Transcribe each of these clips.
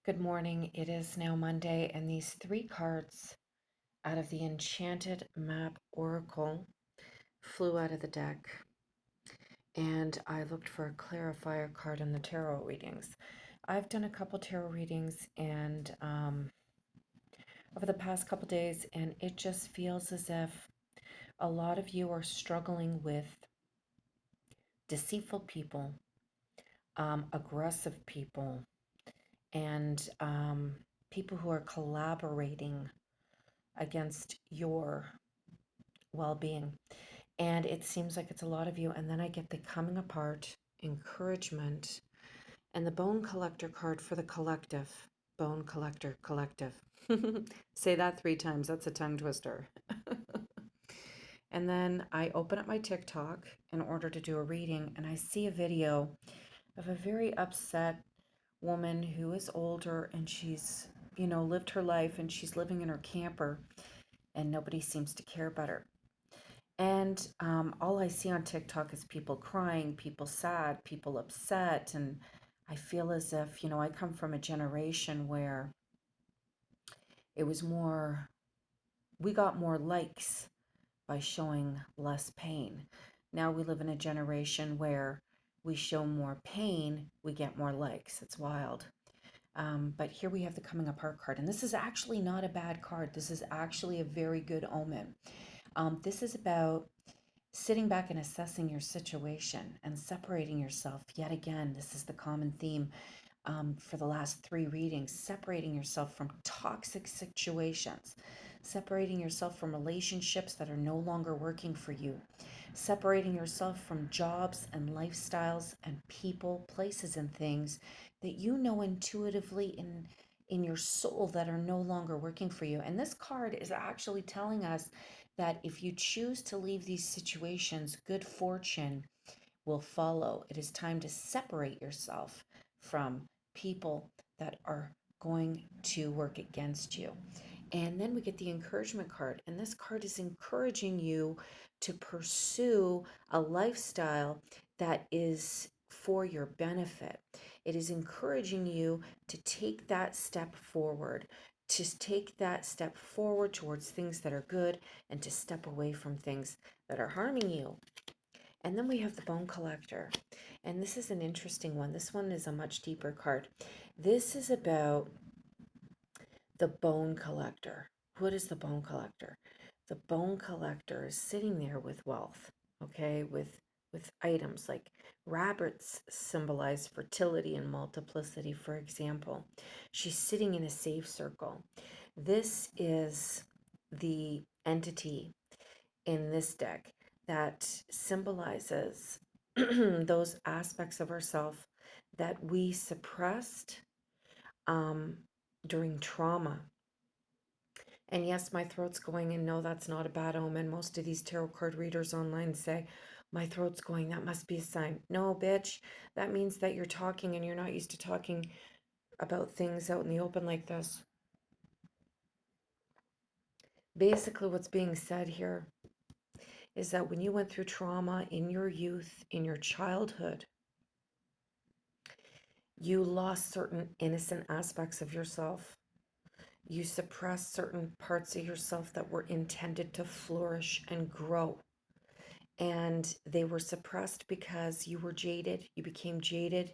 Good morning. It is now Monday, and these three cards out of the Enchanted Map Oracle flew out of the deck. And I looked for a clarifier card in the tarot readings. I've done a couple tarot readings and over the past couple days, and it just feels as if a lot of you are struggling with deceitful people, aggressive people, and people who are collaborating against your well-being. And it seems like it's a lot of you. And then I get the coming apart, encouragement, and the bone collector card for the collective. Bone collector, collective. Say that 3 times. That's a tongue twister. And then I open up my TikTok in order to do a reading, and I see a video of a very upset woman who is older, and she's, lived her life, and she's living in her camper, and nobody seems to care about her. And all I see on TikTok is people crying, people sad, people upset. And I feel as if, I come from a generation where it was more, we got more likes by showing less pain. Now we live in a generation where we show more pain, we get more likes. It's wild. But here we have the coming apart card. And this is actually not a bad card. This is actually a very good omen. This is about sitting back and assessing your situation and separating yourself. Yet again, this is the common theme for the last 3 readings: separating yourself from toxic situations, separating yourself from relationships that are no longer working for you, separating yourself from jobs and lifestyles and people, places, and things that you know intuitively in your soul that are no longer working for you. And this card is actually telling us that if you choose to leave these situations, good fortune will follow. It is time to separate yourself from people that are going to work against you. And then we get the encouragement card. And this card is encouraging you to pursue a lifestyle that is for your benefit. It is encouraging you to take that step forward, to take that step forward towards things that are good and to step away from things that are harming you. And then we have the bone collector. And this is an interesting one. This one is a much deeper card. This is about the bone collector. What is the bone collector? The bone collector is sitting there with wealth, okay, with items like rabbits symbolize fertility and multiplicity, for example. She's sitting in a safe circle. This is the entity in this deck that symbolizes those aspects of ourselves that we suppressed um, during trauma. And yes, my throat's going, and no, that's not a bad omen. Most of these tarot card readers online say, my throat's going, that must be a sign. No, bitch, that means that you're talking and you're not used to talking about things out in the open like this. Basically, what's being said here is that when you went through trauma in your youth, in your childhood, you lost certain innocent aspects of yourself. You suppressed certain parts of yourself that were intended to flourish and grow. And they were suppressed because you were jaded. You became jaded.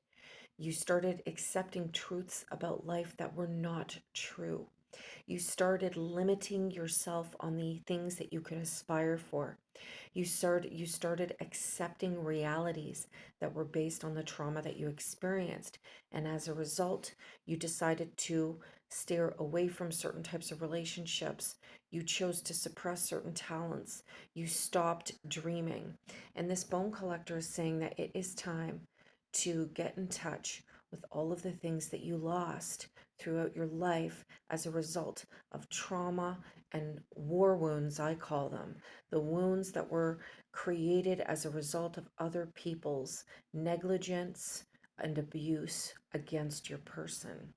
You started accepting truths about life that were not true. You started limiting yourself on the things that you could aspire for. You started accepting realities that were based on the trauma that you experienced. And as a result, you decided to steer away from certain types of relationships. You chose to suppress certain talents. You stopped dreaming. And this bone collector is saying that it is time to get in touch with all of the things that you lost throughout your life as a result of trauma and war wounds, I call them. The wounds that were created as a result of other people's negligence and abuse against your person.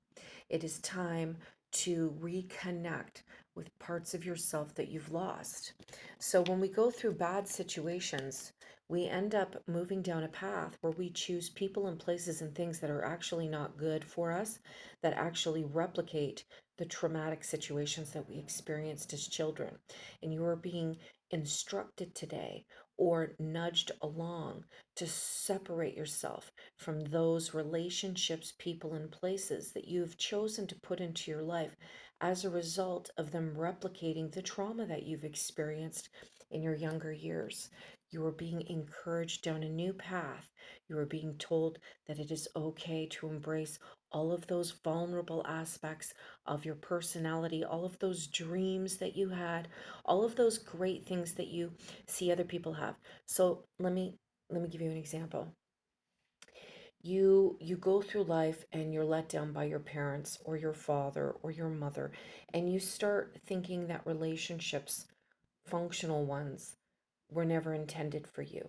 It is time to reconnect with parts of yourself that you've lost. So when we go through bad situations, we end up moving down a path where we choose people and places and things that are actually not good for us, that actually replicate the traumatic situations that we experienced as children. And you are being instructed today or nudged along to separate yourself from those relationships, people, and places that you've chosen to put into your life as a result of them replicating the trauma that you've experienced in your younger years. You are being encouraged down a new path. You are being told that it is okay to embrace all of those vulnerable aspects of your personality, all of those dreams that you had, all of those great things that you see other people have. So let me give you an example. You go through life and you're let down by your parents or your father or your mother, and you start thinking that relationships, functional ones, were never intended for you.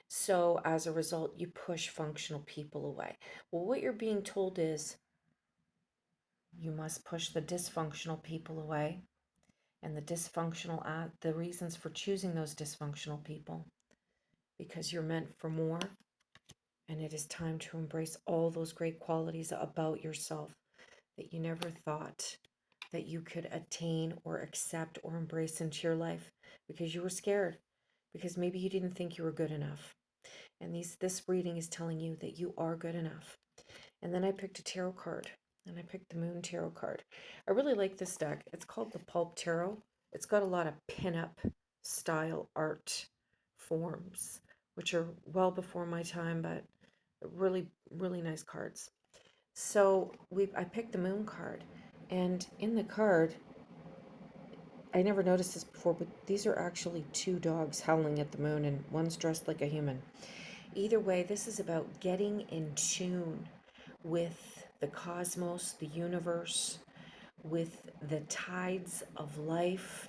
So as a result, you push functional people away. Well, what you're being told is you must push the dysfunctional people away, and the reasons for choosing those dysfunctional people, because you're meant for more. And it is time to embrace all those great qualities about yourself that you never thought that you could attain or accept or embrace into your life because you were scared, because maybe you didn't think you were good enough. And this reading is telling you that you are good enough. And then I picked a tarot card, and I picked the Moon Tarot card. I really like this deck. It's called the Pulp Tarot. It's got a lot of pin-up style art forms, which are well before my time, but really, really nice cards. So I picked the Moon card, and in the card, I never noticed this before, but these are actually two dogs howling at the moon, and one's dressed like a human. Either way, this is about getting in tune with the cosmos, the universe, with the tides of life,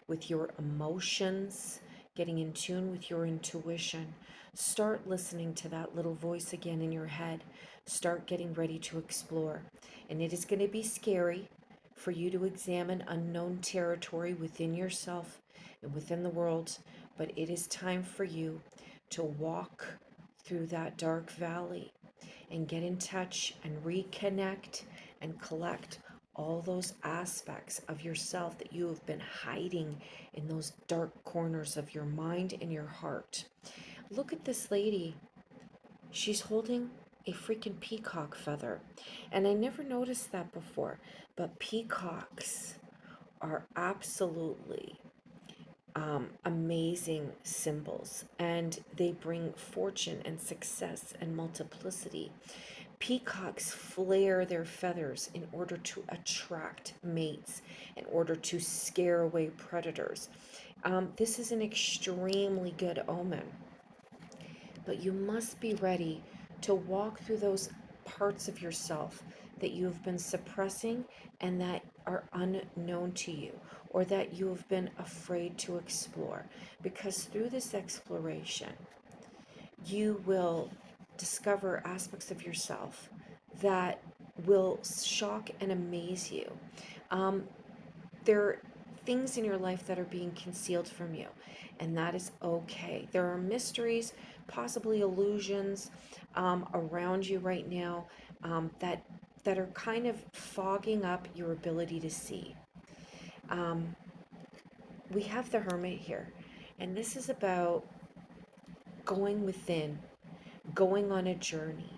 with your emotions, getting in tune with your intuition. Start listening to that little voice again in your head. Start getting ready to explore. And it is going to be scary for you to examine unknown territory within yourself and within the world, but it is time for you to walk through that dark valley and get in touch and reconnect and collect all those aspects of yourself that you have been hiding in those dark corners of your mind and your heart. Look at this lady. She's holding a freaking peacock feather. And I never noticed that before. But peacocks are absolutely amazing symbols, and they bring fortune and success and multiplicity. Peacocks flare their feathers in order to attract mates, in order to scare away predators. This is an extremely good omen, but you must be ready to walk through those parts of yourself that you have been suppressing and that are unknown to you, or that you have been afraid to explore. Because through this exploration, you will discover aspects of yourself that will shock and amaze you. Um, there are things in your life that are being concealed from you, and that is okay. There are mysteries, possibly illusions, around you right now, that are kind of fogging up your ability to see. Um, we have the Hermit here, and this is about going within, going on a journey,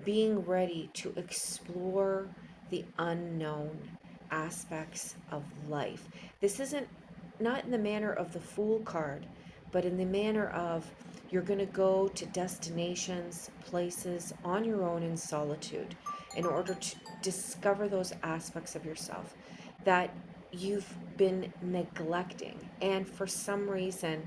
being ready to explore the unknown aspects of life. This isn't not in the manner of the Fool card, but in the manner of you're going to go to destinations, places on your own in solitude in order to discover those aspects of yourself that you've been neglecting. And for some reason,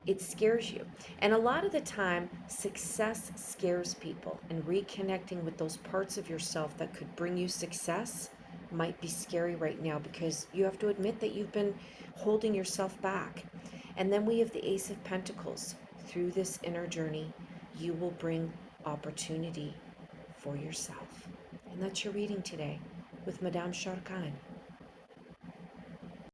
it scares you. And a lot of the time, success scares people, and reconnecting with those parts of yourself that could bring you success might be scary right now because you have to admit that you've been holding yourself back. And then we have the Ace of Pentacles. Through this inner journey, you will bring opportunity for yourself. And that's your reading today. with Madame Sharkine.